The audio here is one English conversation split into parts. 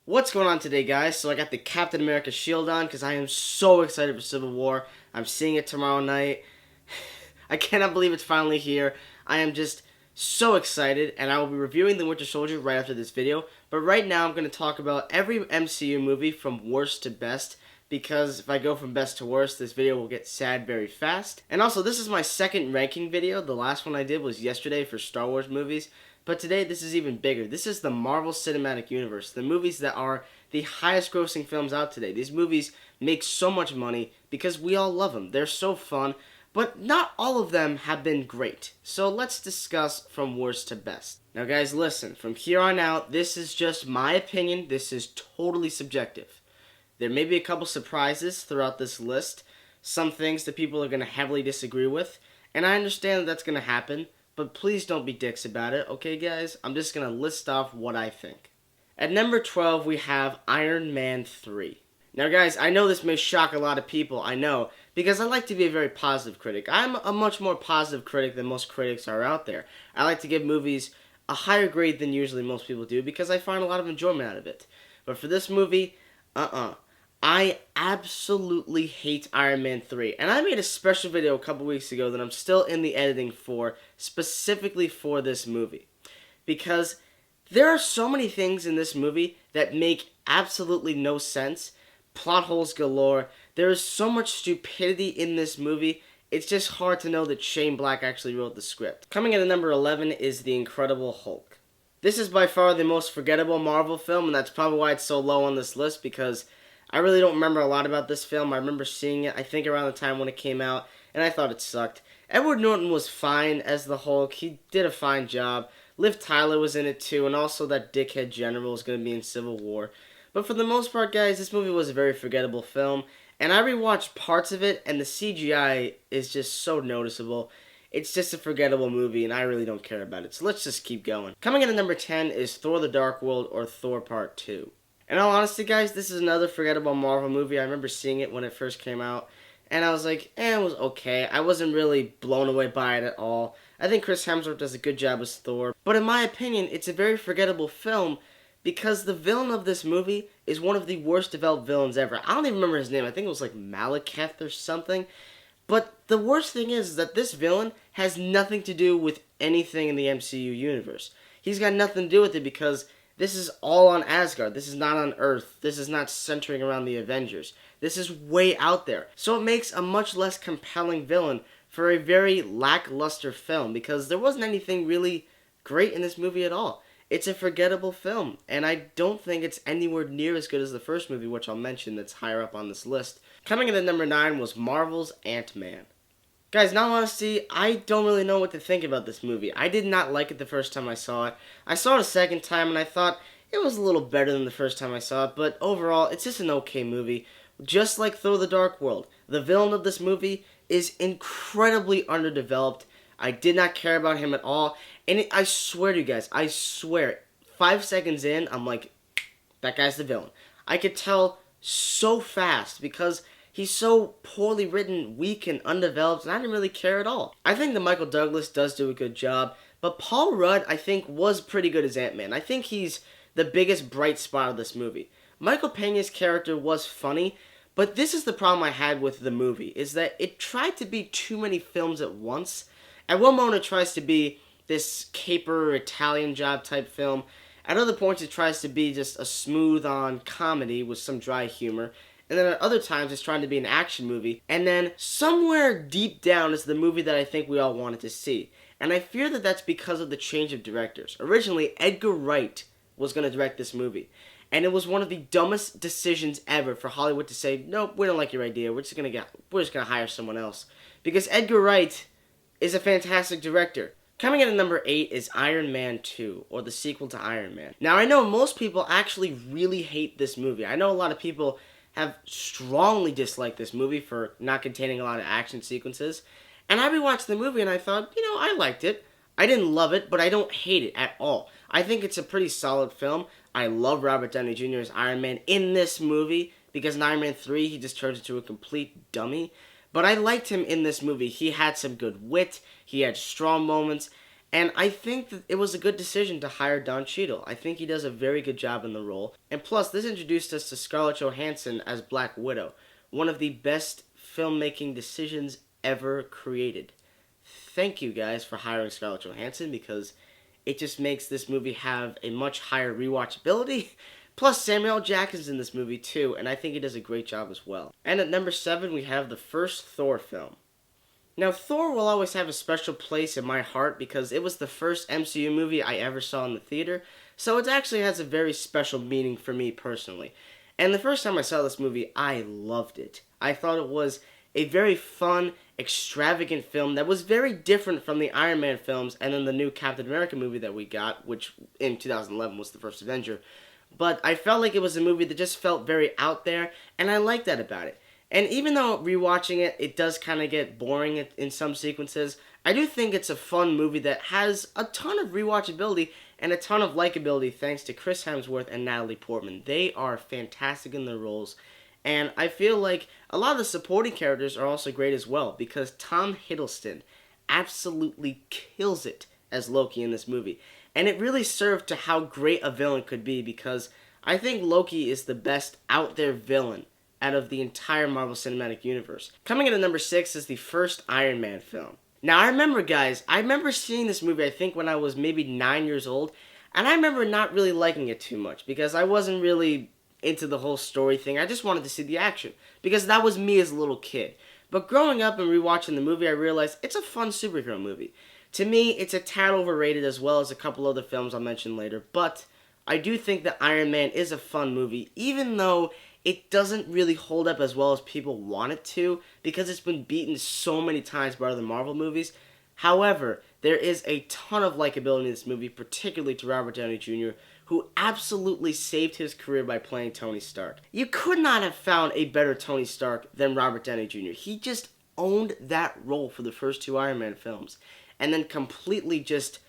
What's going on today, guys? So I got the Captain America shield on because I am so excited for Civil War. I'm seeing it tomorrow night. I cannot believe it's finally here. I am just so excited, and I will be reviewing The Winter Soldier right after this video. But right now I'm going to talk about every MCU movie from worst to best, because if I go from best to worst, this video will get sad very fast. And also, this is my second ranking video. The last one I did was yesterday for Star Wars movies. But today, this is even bigger. This is the Marvel Cinematic Universe, the movies that are the highest grossing films out today. These movies make so much money because we all love them. They're so fun, but not all of them have been great. So let's discuss from worst to best. Now guys, listen, from here on out, this is just my opinion. This is totally subjective. There may be a couple surprises throughout this list, some things that people are going to heavily disagree with, and I understand that that's going to happen. But please don't be dicks about it, okay guys? I'm just going to list off what I think. At number 12, we have Iron Man 3. Now guys, I know this may shock a lot of people, I know, because I like to be a very positive critic. I'm a much more positive critic than most critics are out there. I like to give movies a higher grade than usually most people do because I find a lot of enjoyment out of it. But for this movie, I absolutely hate Iron Man 3, and I made a special video a couple weeks ago that I'm still in the editing for, specifically for this movie. Because there are so many things in this movie that make absolutely no sense, plot holes galore, there is so much stupidity in this movie, it's just hard to know that Shane Black actually wrote the script. Coming in at number 11 is The Incredible Hulk. This is by far the most forgettable Marvel film, and that's probably why it's so low on this list, because I really don't remember a lot about this film. I remember seeing it, I think, around the time when it came out, and I thought it sucked. Edward Norton was fine as the Hulk. He did a fine job. Liv Tyler was in it, too, and also that dickhead general is going to be in Civil War. But for the most part, guys, this movie was a very forgettable film, and I rewatched parts of it, and the CGI is just so noticeable. It's just a forgettable movie, and I really don't care about it, so let's just keep going. Coming in at number 10 is Thor: The Dark World, or Thor Part 2. In all honesty, guys, this is another forgettable Marvel movie. I remember seeing it when it first came out, and I was like, it was okay. I wasn't really blown away by it at all. I think Chris Hemsworth does a good job as Thor, but in my opinion, it's a very forgettable film because the villain of this movie is one of the worst developed villains ever. I don't even remember his name. I think it was like Malekith or something. But the worst thing is that this villain has nothing to do with anything in the MCU universe. He's got nothing to do with it because this is all on Asgard. This is not on Earth. This is not centering around the Avengers. This is way out there. So it makes a much less compelling villain for a very lackluster film because there wasn't anything really great in this movie at all. It's a forgettable film, and I don't think it's anywhere near as good as the first movie, which I'll mention that's higher up on this list. Coming in at number 9 was Marvel's AntMan. Guys, in all honesty, I don't really know what to think about this movie. I did not like it the first time I saw it. I saw it a second time, and I thought it was a little better than the first time I saw it, but overall, it's just an okay movie. Just like Thor: The Dark World, the villain of this movie is incredibly underdeveloped. I did not care about him at all, and I swear to you guys, I swear, 5 seconds in, I'm like, that guy's the villain. I could tell so fast because he's so poorly written, weak, and undeveloped, and I didn't really care at all. I think that Michael Douglas does do a good job, but Paul Rudd, I think, was pretty good as Ant-Man. I think he's the biggest bright spot of this movie. Michael Peña's character was funny, but this is the problem I had with the movie, is that it tried to be too many films at once. At one moment, it tries to be this caper Italian job type film. At other points, it tries to be just a smooth-on comedy with some dry humor. And then at other times, it's trying to be an action movie. And then somewhere deep down is the movie that I think we all wanted to see. And I fear that that's because of the change of directors. Originally, Edgar Wright was going to direct this movie. And it was one of the dumbest decisions ever for Hollywood to say, nope, we don't like your idea. We're just going to hire someone else. Because Edgar Wright is a fantastic director. Coming in at number 8 is Iron Man 2, or the sequel to Iron Man. Now, I know most people actually really hate this movie. I know a lot of people have strongly disliked this movie for not containing a lot of action sequences. And I rewatched the movie and I thought, I liked it. I didn't love it, but I don't hate it at all. I think it's a pretty solid film. I love Robert Downey Jr. as Iron Man in this movie, because in Iron Man 3, he just turns into a complete dummy. But I liked him in this movie. He had some good wit, he had strong moments, And I think that it was a good decision to hire Don Cheadle. I think he does a very good job in the role. And plus, this introduced us to Scarlett Johansson as Black Widow, one of the best filmmaking decisions ever created. Thank you guys for hiring Scarlett Johansson, because it just makes this movie have a much higher rewatchability. Plus, Samuel L. Jackson's in this movie too, and I think he does a great job as well. And at number 7, we have the first Thor film. Now, Thor will always have a special place in my heart because it was the first MCU movie I ever saw in the theater, so it actually has a very special meaning for me personally. And the first time I saw this movie, I loved it. I thought it was a very fun, extravagant film that was very different from the Iron Man films and then the new Captain America movie that we got, which in 2011 was the first Avenger. But I felt like it was a movie that just felt very out there, and I liked that about it. And even though rewatching it, it does kind of get boring in some sequences, I do think it's a fun movie that has a ton of rewatchability and a ton of likability thanks to Chris Hemsworth and Natalie Portman. They are fantastic in their roles, and I feel like a lot of the supporting characters are also great as well, because Tom Hiddleston absolutely kills it as Loki in this movie. And it really served to how great a villain could be, because I think Loki is the best out there villain out of the entire Marvel Cinematic Universe. Coming in at number 6 is the first Iron Man film. Now, I remember seeing this movie, I think when I was maybe 9 years old, and I remember not really liking it too much, because I wasn't really into the whole story thing. I just wanted to see the action, because that was me as a little kid. But growing up and rewatching the movie, I realized it's a fun superhero movie. To me, it's a tad overrated, as well as a couple other films I'll mention later, but I do think that Iron Man is a fun movie, even though it doesn't really hold up as well as people want it to, because it's been beaten so many times by other Marvel movies. However, there is a ton of likability in this movie, particularly to Robert Downey Jr., who absolutely saved his career by playing Tony Stark. You could not have found a better Tony Stark than Robert Downey Jr. He just owned that role for the first 2 Iron Man films, and then completely just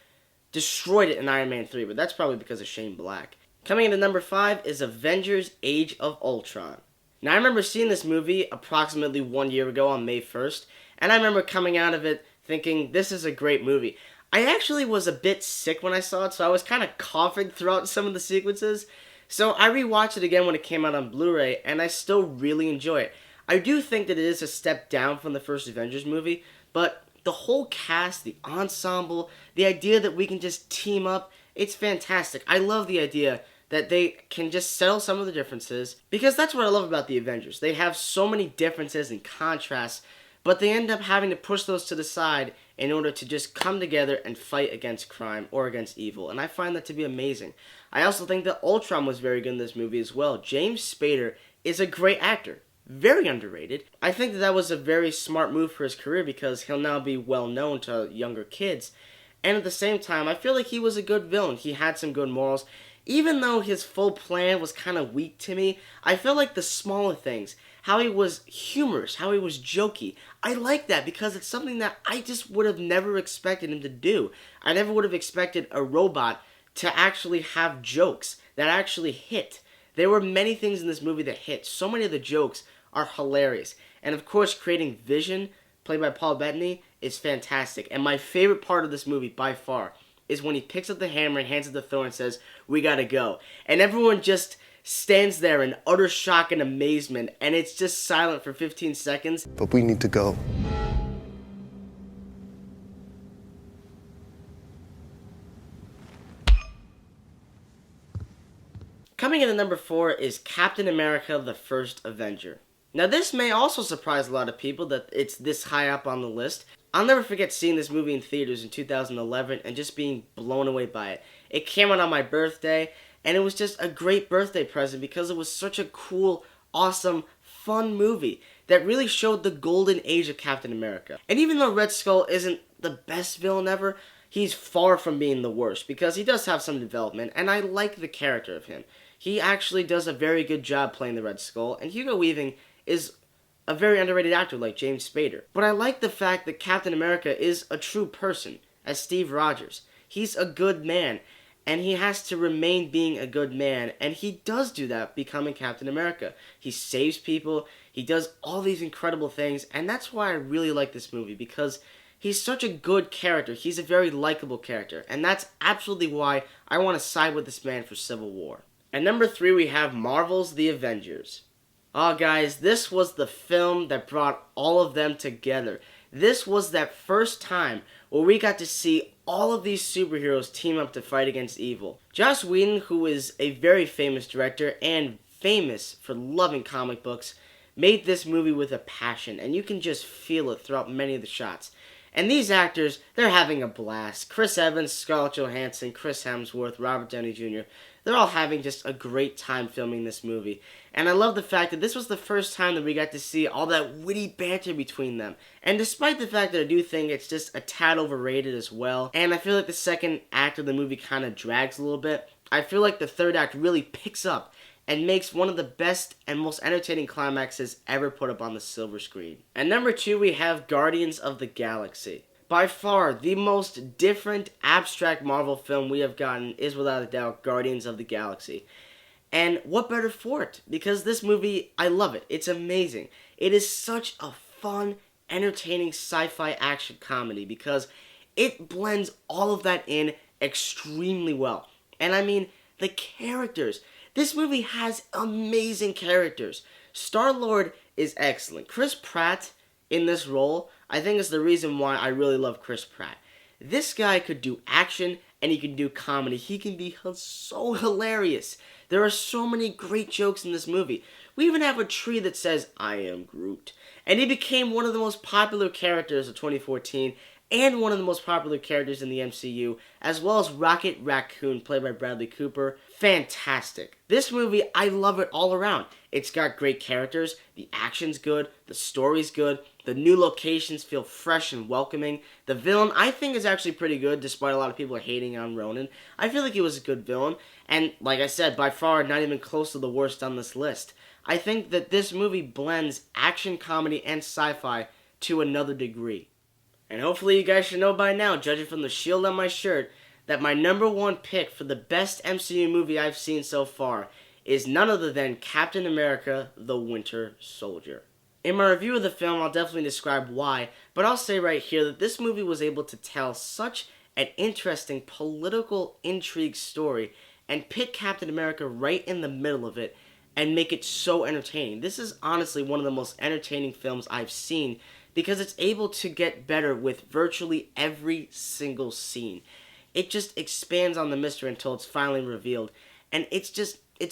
destroyed it in Iron Man 3, but that's probably because of Shane Black. Coming into number 5 is Avengers Age of Ultron. Now, I remember seeing this movie approximately 1 year ago on May 1st, and I remember coming out of it thinking, this is a great movie. I actually was a bit sick when I saw it, so I was kind of coughing throughout some of the sequences. So I rewatched it again when it came out on Blu-ray, and I still really enjoy it. I do think that it is a step down from the first Avengers movie, but the whole cast, the ensemble, the idea that we can just team up, it's fantastic. I love the idea that they can just settle some of the differences, because that's what I love about the Avengers. They have so many differences and contrasts, but they end up having to push those to the side in order to just come together and fight against crime or against evil, and I find that to be amazing. I also think that Ultron was very good in this movie as well. James Spader is a great actor. Very underrated. I think that was a very smart move for his career, because he'll now be well known to younger kids. And at the same time, I feel like he was a good villain. He had some good morals. Even though his full plan was kind of weak to me, I feel like the smaller things, how he was humorous, how he was jokey, I like that, because it's something that I just would have never expected him to do. I never would have expected a robot to actually have jokes that actually hit. There were many things in this movie that hit. So many of the jokes are hilarious. And of course, creating Vision, played by Paul Bettany, is fantastic. And my favorite part of this movie, by far, is when he picks up the hammer and hands it to Thor and says, "We gotta go." And everyone just stands there in utter shock and amazement, and it's just silent for 15 seconds. But we need to go. Coming in at number 4 is Captain America: The First Avenger. Now, this may also surprise a lot of people that it's this high up on the list. I'll never forget seeing this movie in theaters in 2011 and just being blown away by it. It came out on my birthday, and it was just a great birthday present because it was such a cool, awesome, fun movie that really showed the golden age of Captain America. And even though Red Skull isn't the best villain ever, he's far from being the worst, because he does have some development, and I like the character of him. He actually does a very good job playing the Red Skull, and Hugo Weaving is a very underrated actor like James Spader. But I like the fact that Captain America is a true person, as Steve Rogers. He's a good man, and he has to remain being a good man, and he does do that becoming Captain America. He saves people, he does all these incredible things, and that's why I really like this movie, because He's such a good character. He's a very likable character. And that's absolutely why I want to side with this man for Civil War. At number 3, we have Marvel's The Avengers. Oh, guys, this was the film that brought all of them together. This was that first time where we got to see all of these superheroes team up to fight against evil. Joss Whedon, who is a very famous director and famous for loving comic books, made this movie with a passion, and you can just feel it throughout many of the shots. And these actors, they're having a blast. Chris Evans, Scarlett Johansson, Chris Hemsworth, Robert Downey Jr., they're all having just a great time filming this movie. And I love the fact that this was the first time that we got to see all that witty banter between them. And despite the fact that I do think it's just a tad overrated as well, and I feel like the second act of the movie kind of drags a little bit, I feel like the third act really picks up and makes one of the best and most entertaining climaxes ever put up on the silver screen. At number 2, we have Guardians of the Galaxy. By far, the most different, abstract Marvel film we have gotten is without a doubt Guardians of the Galaxy. And what better for it? Because this movie, I love it. It's amazing. It is such a fun, entertaining sci-fi action comedy because it blends all of that in extremely well. And I mean, the characters. This movie has amazing characters. Star-Lord is excellent. Chris Pratt in this role, I think, is the reason why I really love Chris Pratt. This guy could do action and he can do comedy. He can be so hilarious. There are so many great jokes in this movie. We even have a tree that says, "I am Groot." And he became one of the most popular characters of 2014 and one of the most popular characters in the MCU, as well as Rocket Raccoon, played by Bradley Cooper. Fantastic. This movie, I love it all around. It's got great characters, the action's good, the story's good, the new locations feel fresh and welcoming. The villain, I think, is actually pretty good, despite a lot of people hating on Ronan. I feel like he was a good villain, and like I said, by far not even close to the worst on this list. I think that this movie blends action, comedy, and sci-fi to another degree. And hopefully you guys should know by now, judging from the shield on my shirt, that my number 1 pick for the best MCU movie I've seen so far is none other than Captain America: The Winter Soldier. In my review of the film, I'll definitely describe why, but I'll say right here that this movie was able to tell such an interesting political intrigue story and pit Captain America right in the middle of it and make it so entertaining. This is honestly one of the most entertaining films I've seen because it's able to get better with virtually every single scene. It just expands on the mystery until it's finally revealed, and it's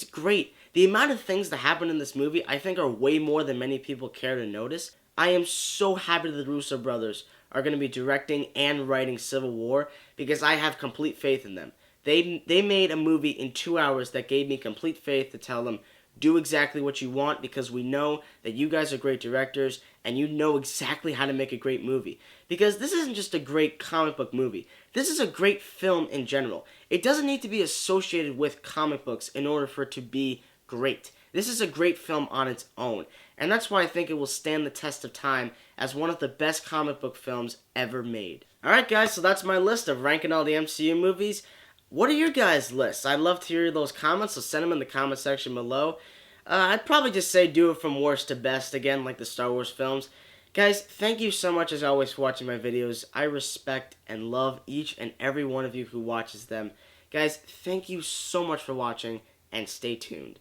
great. The amount of things that happen in this movie, I think, are way more than many people care to notice. I am so happy that the Russo brothers are going to be directing and writing Civil War because I have complete faith in them. They made a movie in 2 hours that gave me complete faith to tell them, do exactly what you want because we know that you guys are great directors and you know exactly how to make a great movie. Because this isn't just a great comic book movie. This is a great film in general. It doesn't need to be associated with comic books in order for it to be great. This is a great film on its own. And that's why I think it will stand the test of time as one of the best comic book films ever made. Alright guys, so that's my list of ranking all the MCU movies. What are your guys' lists? I'd love to hear those comments, so send them in the comment section below. I'd probably just say do it from worst to best, again, like the Star Wars films. Guys, thank you so much as always for watching my videos. I respect and love each and every one of you who watches them. Guys, thank you so much for watching, and stay tuned.